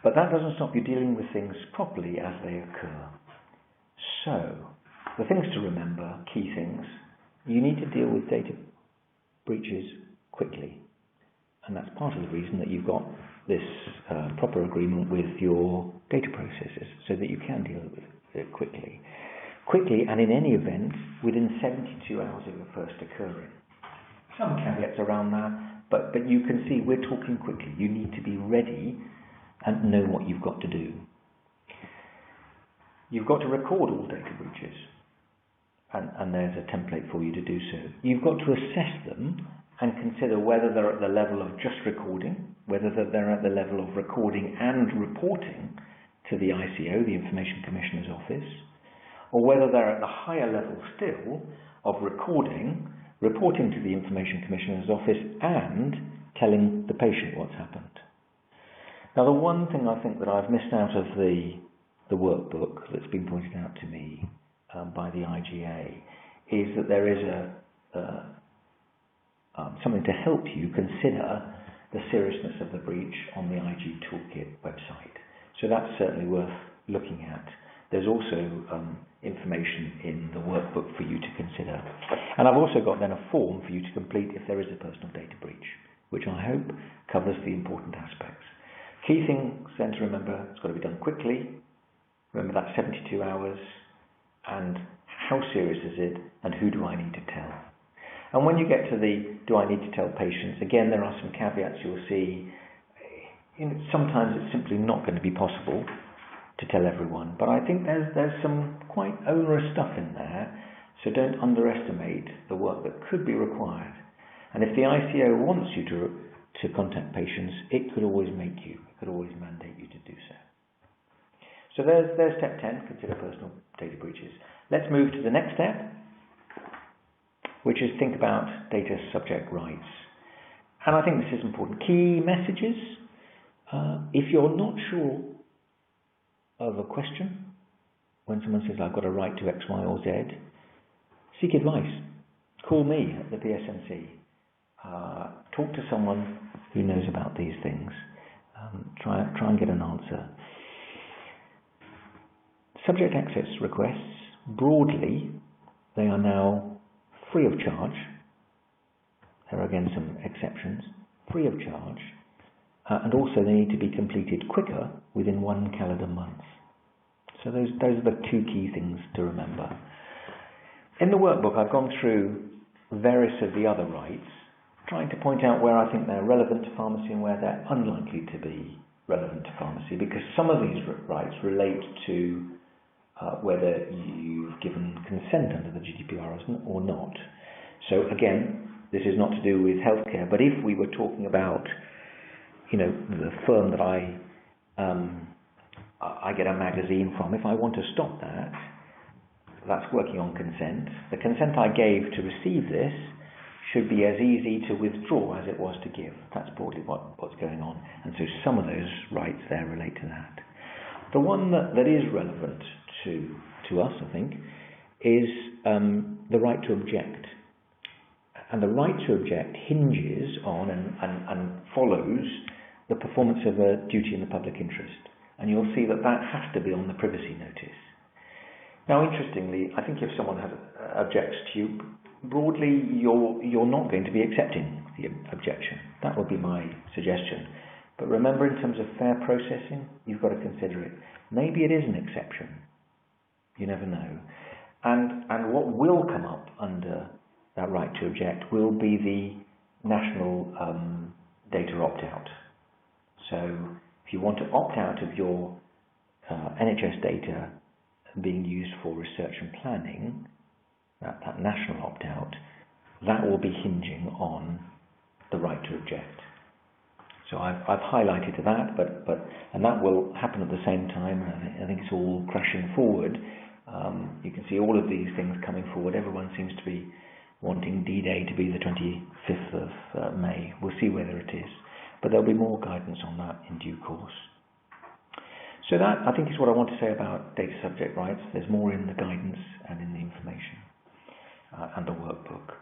But that doesn't stop you dealing with things properly as they occur. So, the things to remember, key things, you need to deal with data breaches quickly. And that's part of the reason that you've got this proper agreement with your data processors, so that you can deal with it quickly. Quickly, and in any event, within 72 hours of it first occurring. Some caveats around that, but you can see we're talking quickly. You need to be ready and know what you've got to do. You've got to record all data breaches, and there's a template for you to do so. You've got to assess them and consider whether they're at the level of just recording, whether they're at the level of recording and reporting to the ICO, the Information Commissioner's Office, or whether they're at the higher level still of recording, reporting to the Information Commissioner's Office, and telling the patient what's happened. Now, the one thing I think that I've missed out of the workbook that's been pointed out to me by the IGA is that there is something to help you consider the seriousness of the breach on the IG Toolkit website. So that's certainly worth looking at. There's also information in the workbook for you to consider. And I've also got then a form for you to complete if there is a personal data breach, which I hope covers the important aspects. Key things then to remember, it's got to be done quickly. Remember that 72 hours, and how serious is it, and who do I need to tell? And when you get to the do I need to tell patients, again, there are some caveats you'll see. Sometimes it's simply not going to be possible to tell everyone, but I think there's some quite onerous stuff in there, so don't underestimate the work that could be required. And if the ICO wants you to contact patients, it could always make you, it could always mandate you to do so. So there's step 10, consider personal data breaches. Let's move to the next step, which is think about data subject rights. And I think this is important. Key messages. If you're not sure of a question, when someone says, I've got a right to X, Y, or Z, seek advice. Call me at the PSNC. Talk to someone who knows about these things. Try and get an answer. Subject access requests, broadly, they are now free of charge. There are again some exceptions. Free of charge. And also they need to be completed quicker within 1 calendar month. So those are the two key things to remember. In the workbook, I've gone through various of the other rights, trying to point out where I think they're relevant to pharmacy and where they're unlikely to be relevant to pharmacy, because some of these rights relate to whether you've given consent under the GDPR or not. So again, this is not to do with healthcare, but if we were talking about, the firm that I get a magazine from, if I want to stop that, that's working on consent. The consent I gave to receive this should be as easy to withdraw as it was to give. That's broadly what's going on. And so some of those rights there relate to that. The one that is relevant to us, I think, is the right to object. And the right to object hinges on and follows the performance of a duty in the public interest. And you'll see that has to be on the privacy notice. Now, interestingly, I think if someone objects to you, broadly, you're not going to be accepting the objection. That would be my suggestion. But remember, in terms of fair processing, you've got to consider it. Maybe it is an exception. You never know. And what will come up under that right to object will be the national data opt-out. So if you want to opt out of your NHS data being used for research and planning, that national opt-out, that will be hinging on the right to object. So I've highlighted that, and that will happen at the same time. I think it's all crashing forward. You can see all of these things coming forward. Everyone seems to be wanting D-Day to be the 25th of May. We'll see whether it is. But there'll be more guidance on that in due course. So that, I think, is what I want to say about data subject rights. There's more in the guidance and in the information and the workbook.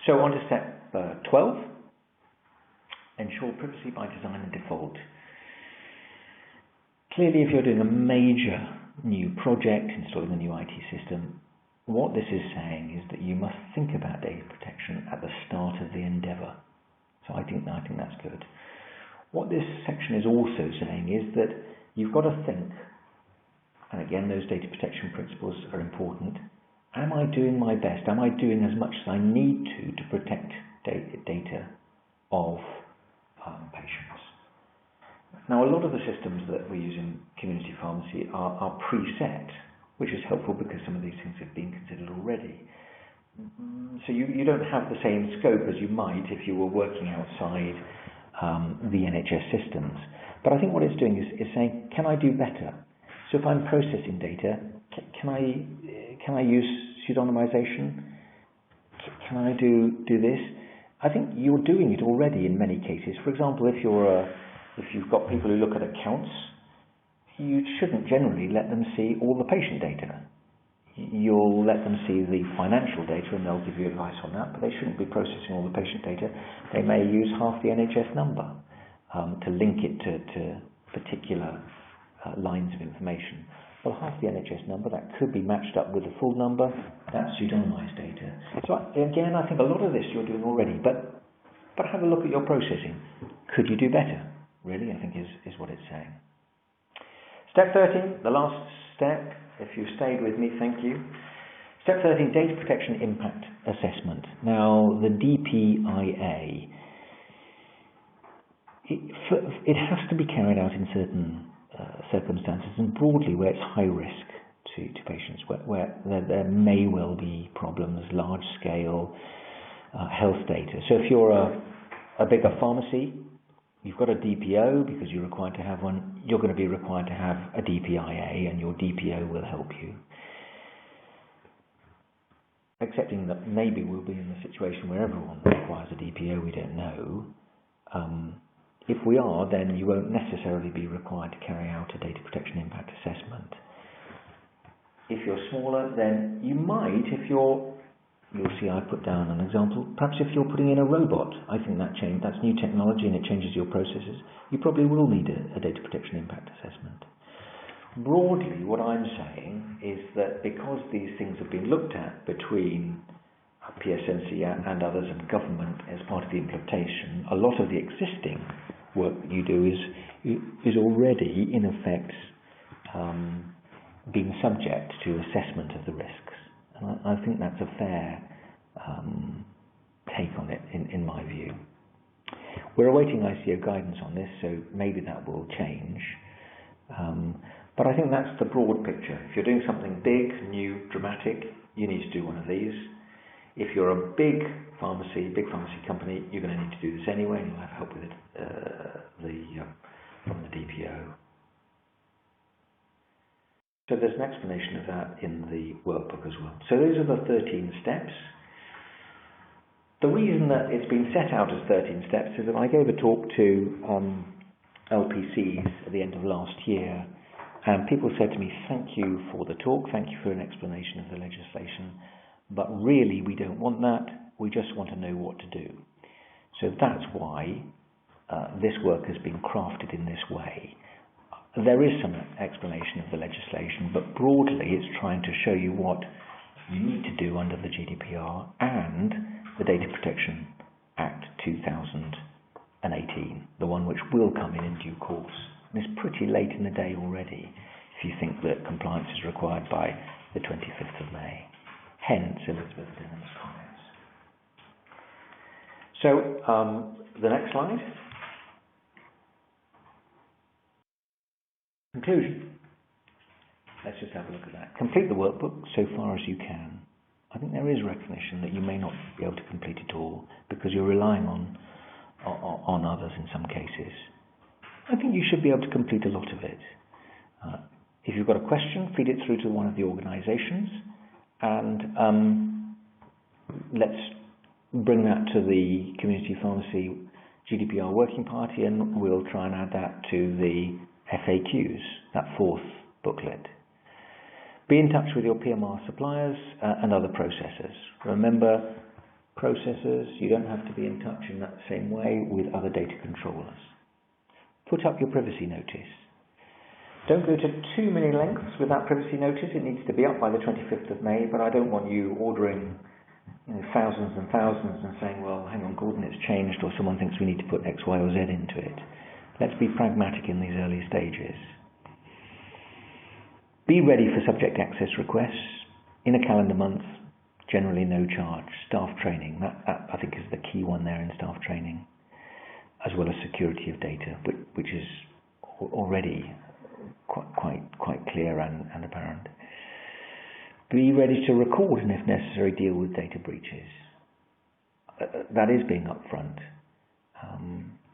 So on to step 12. Ensure privacy by design and default. Clearly, if you're doing a major new project, installing a new IT system, what this is saying is that you must think about data protection at the start of the endeavour. So I think that's good. What this section is also saying is that you've got to think, and again, those data protection principles are important. Am I doing my best? Am I doing as much as I need to protect data of patients? Now, a lot of the systems that we use in community pharmacy are preset, which is helpful because some of these things have been considered already. So you don't have the same scope as you might if you were working outside the NHS systems. But I think what it's doing is saying, can I do better? So if I'm processing data, can I use pseudonymization? Can I do this? I think you're doing it already in many cases. For example, if you've got people who look at accounts, you shouldn't generally let them see all the patient data. You'll let them see the financial data and they'll give you advice on that, but they shouldn't be processing all the patient data. They may use half the NHS number to link it to particular lines of information. Well, half the NHS number, that could be matched up with the full number. That's pseudonymized data. So again, I think a lot of this you're doing already, but have a look at your processing. Could you do better? Really, I think is what it's saying. Step 13, the last step. If you've stayed with me, thank you. Step 13, data protection impact assessment. Now, the DPIA, it has to be carried out in certain circumstances and broadly where it's high risk to patients, where there may well be problems, large scale health data. So if you're a bigger pharmacy, you've got a DPO because you're required to have one, you're going to be required to have a DPIA and your DPO will help you. Accepting that maybe we'll be in the situation where everyone requires a DPO, we don't know. If we are, then you won't necessarily be required to carry out a data protection impact assessment. If you're smaller, then you might, you'll see I put down an example. Perhaps if you're putting in a robot, I think that's new technology and it changes your processes, you probably will need a data protection impact assessment. Broadly, what I'm saying is that because these things have been looked at between PSNC and others and government as part of the implementation, a lot of the existing work that you do is already, in effect, being subject to assessment of the risks. And I think that's a fair take on it, in my view. We're awaiting ICO guidance on this, so maybe that will change. But I think that's the broad picture. If you're doing something big, new, dramatic, you need to do one of these. If you're a big pharmacy company, you're going to need to do this anyway, and you'll have help with it from the DPO. So there's an explanation of that in the workbook as well. So those are the 13 steps. The reason that it's been set out as 13 steps is that I gave a talk to LPCs at the end of last year, and people said to me, thank you for the talk, thank you for an explanation of the legislation, but really we don't want that, we just want to know what to do. So that's why this work has been crafted in this way. There is some explanation of the legislation, but broadly it's trying to show you what you need to do under the GDPR and the Data Protection Act 2018, the one which will come in due course. And it's pretty late in the day already if you think that compliance is required by the 25th of May. Hence Elizabeth Denham's comments. So the next slide. Conclusion. Let's just have a look at that. Complete the workbook so far as you can. I think there is recognition that you may not be able to complete it all because you're relying on others in some cases. I think you should be able to complete a lot of it. If you've got a question, feed it through to one of the organisations, and let's bring that to the Community Pharmacy GDPR Working Party, and we'll try and add that to the FAQs, that fourth booklet. Be in touch with your PMR suppliers and other processors. Remember, processors, you don't have to be in touch in that same way with other data controllers. Put up your privacy notice. Don't go to too many lengths with that privacy notice. It needs to be up by the 25th of May, but I don't want you ordering thousands and thousands and saying, well, hang on, Gordon, it's changed, or someone thinks we need to put X, Y, or Z into it. Let's be pragmatic in these early stages. Be ready for subject access requests in a calendar month, generally no charge. Staff training, that I think is the key one there in staff training, as well as security of data, which is already quite clear and apparent. Be ready to record and, if necessary, deal with data breaches. That is being upfront.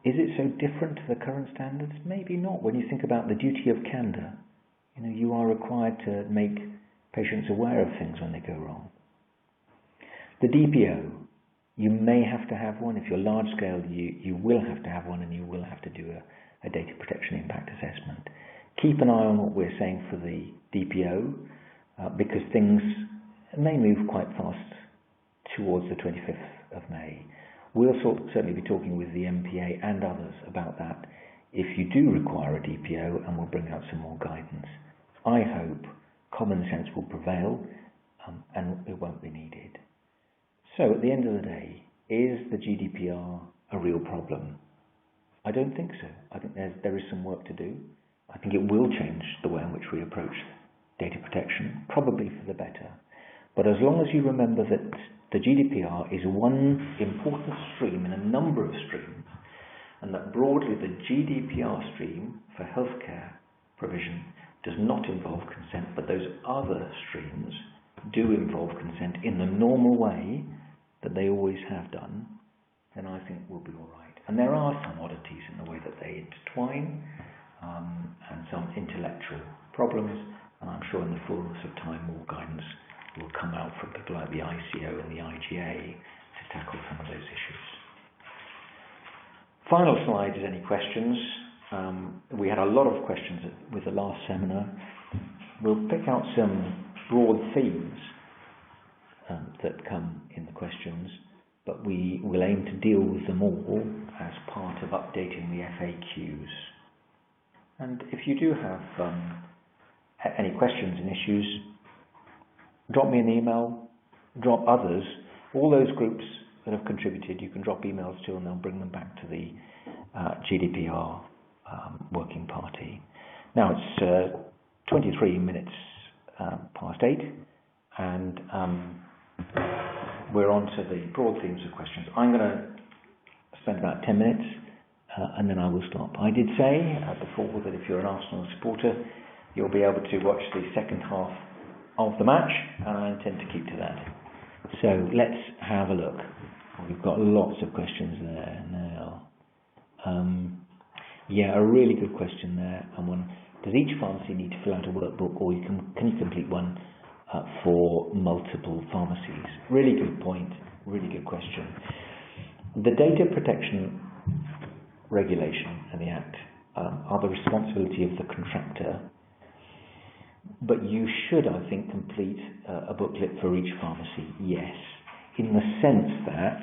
Is it so different to the current standards? Maybe not. When you think about the duty of candour, you are required to make patients aware of things when they go wrong. The DPO, you may have to have one. If you're large scale, you will have to have one, and you will have to do a data protection impact assessment. Keep an eye on what we're saying for the DPO, because things may move quite fast towards the 25th of May. We'll certainly be talking with the MPA and others about that if you do require a DPO, and we'll bring out some more guidance. I hope common sense will prevail, and it won't be needed. So at the end of the day, is the GDPR a real problem? I don't think so. I think there is some work to do. I think it will change the way in which we approach data protection, probably for the better. But as long as you remember that the GDPR is one important stream in a number of streams, and that broadly the GDPR stream for healthcare provision does not involve consent, but those other streams do involve consent in the normal way that they always have done, then I think we'll be all right. And there are some oddities in the way that they intertwine, and some intellectual problems, and I'm sure in the fullness of time more guidance will come out from people like the ICO and the IGA to tackle some of those issues. Final slide is any questions. We had a lot of questions with the last seminar. We'll pick out some broad themes that come in the questions, but we will aim to deal with them all as part of updating the FAQs. And if you do have any questions and issues, drop me an email, drop others. All those groups that have contributed, you can drop emails to, and they'll bring them back to the GDPR Working Party. Now it's 23 minutes past 8, and we're on to the broad themes of questions. I'm going to spend about 10 minutes and then I will stop. I did say before that if you're an Arsenal supporter, you'll be able to watch the second half of the match, and I intend to keep to that. So let's have a look. We've got lots of questions there now. Yeah, a really good question there. And one: does each pharmacy need to fill out a workbook, or can you complete one for multiple pharmacies? Really good point. Really good question. The data protection regulation and the Act are the responsibility of the contractor, but you should, I think, complete a booklet for each pharmacy, yes, in the sense that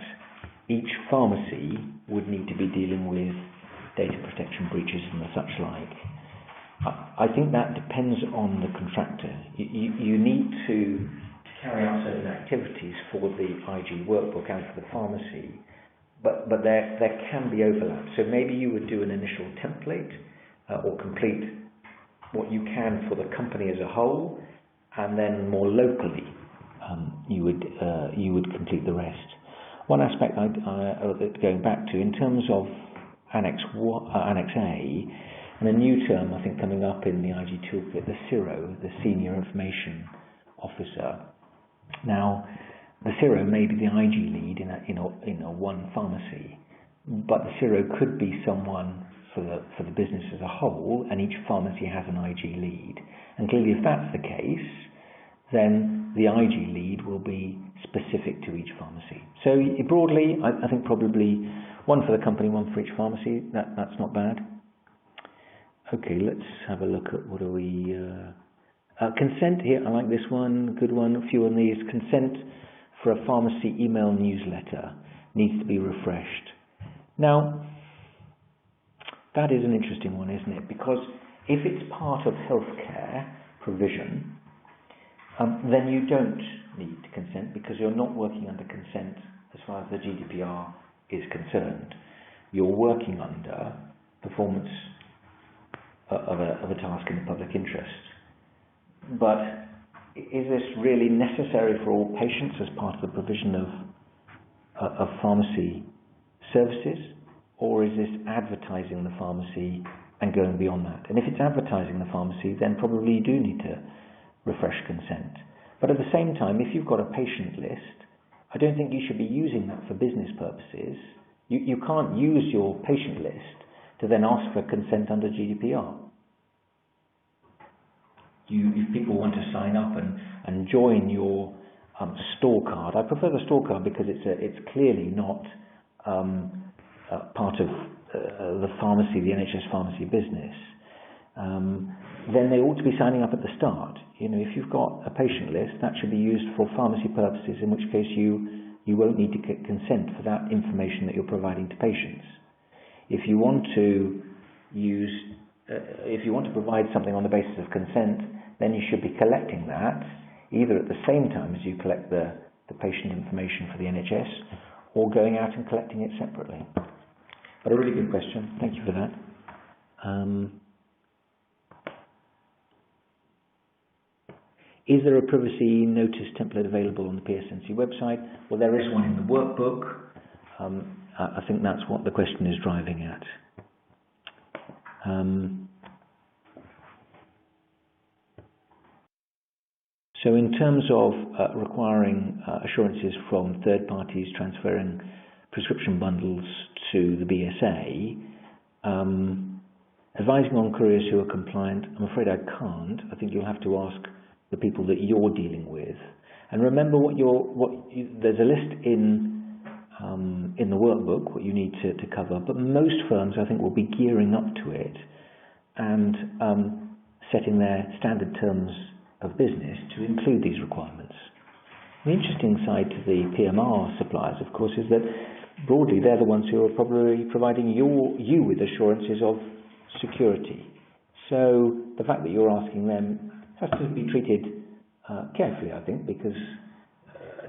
each pharmacy would need to be dealing with data protection breaches and the such like. I think that depends on the contractor. You need to carry out certain activities for the IG workbook and for the pharmacy, but there can be overlap. So maybe you would do an initial template or complete what you can for the company as a whole, and then more locally you would complete the rest. One aspect going back to, in terms of Annex A, and a new term I think coming up in the IG toolkit, the CIRO, the Senior Information Officer. Now, the CIRO may be the IG lead in a one pharmacy, but the CIRO could be someone for the business as a whole, and each pharmacy has an IG lead. And clearly, if that's the case, then the IG lead will be specific to each pharmacy. So broadly, I think probably one for the company, one for each pharmacy. That's not bad. Okay, let's have a look at what are we... consent here, I like this one, good one, a few on these. Consent for a pharmacy email newsletter needs to be refreshed. Now, that is an interesting one, isn't it? Because if it's part of healthcare provision, then you don't need consent because you're not working under consent as far as the GDPR is concerned. You're working under performance of a task in the public interest. But is this really necessary for all patients as part of the provision of pharmacy services, or is this advertising the pharmacy and going beyond that? And if it's advertising the pharmacy, then probably you do need to refresh consent. But at the same time, if you've got a patient list, I don't think you should be using that for business purposes. You can't use your patient list to then ask for consent under GDPR. If people want to sign up and join your store card, I prefer the store card because it's clearly not part of the pharmacy, the NHS pharmacy business. Then they ought to be signing up at the start. You know, if you've got a patient list, that should be used for pharmacy purposes, in which case you won't need to get consent for that information that you're providing to patients. If you want to provide something on the basis of consent, then you should be collecting that either at the same time as you collect the patient information for the NHS, or going out and collecting it separately. But a really good question. Thank you for that. Is there a privacy notice template available on the PSNC website? Well, there is one in the workbook. I think that's what the question is driving at. So in terms of requiring assurances from third parties transferring prescription bundles to the BSA, advising on couriers who are compliant, I'm afraid I can't. I think you'll have to ask the people that you're dealing with. And remember there's a list in the workbook, what you need to cover, but most firms, I think, will be gearing up to it and setting their standard terms of business to include these requirements. The interesting side to the PMR suppliers, of course, is that broadly they're the ones who are probably providing you with assurances of security. So the fact that you're asking them has to be treated carefully, I think, because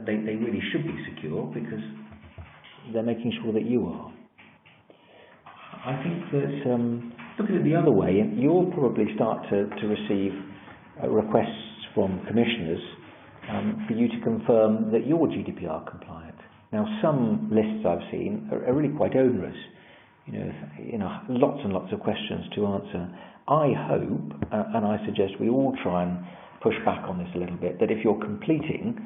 they really should be secure because they're making sure that you are. I think that looking at it the other way, you'll probably start to receive requests from commissioners for you to confirm that you're GDPR compliant. Now, some lists I've seen are really quite onerous. You know, lots and lots of questions to answer. I hope, and I suggest we all try and push back on this a little bit, that if you're completing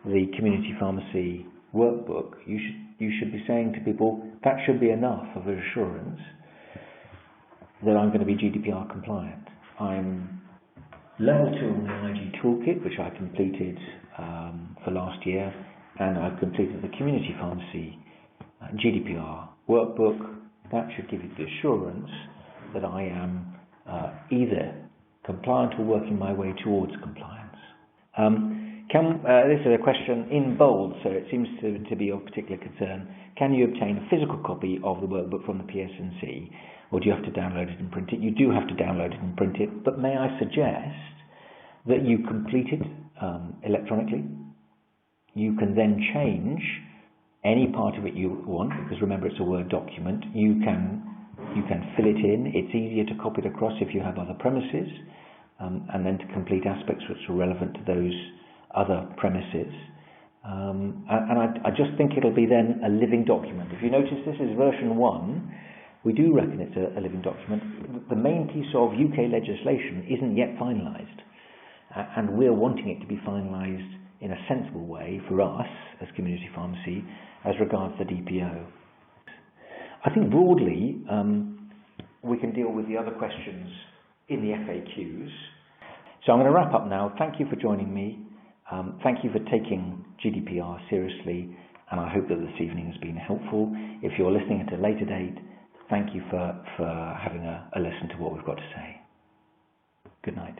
the community pharmacy workbook, you should be saying to people, that should be enough of assurance that I'm going to be GDPR compliant. I'm level 2 on the IG toolkit, which I completed for last year, and I've completed the community pharmacy GDPR workbook. That should give you the assurance that I am either compliant or working my way towards compliance. This is a question in bold, so it seems to be of particular concern. Can you obtain a physical copy of the workbook from the PSNC, or do you have to download it and print it? You do have to download it and print it, but may I suggest that you complete it electronically. You can then change any part of it you want, because remember it's a Word document. You can fill it in. It's easier to copy it across if you have other premises, and then to complete aspects which are relevant to those other premises. And I just think it'll be then a living document. If you notice, this is version 1. We do reckon it's a living document. The main piece of UK legislation isn't yet finalised, and we're wanting it to be finalised in a sensible way for us as community pharmacy as regards the DPO. I think broadly we can deal with the other questions in the FAQs. So I'm going to wrap up now. Thank you for joining me. Thank you for taking GDPR seriously, and I hope that this evening has been helpful. If you're listening at a later date, thank you for having a listen to what we've got to say. Good night.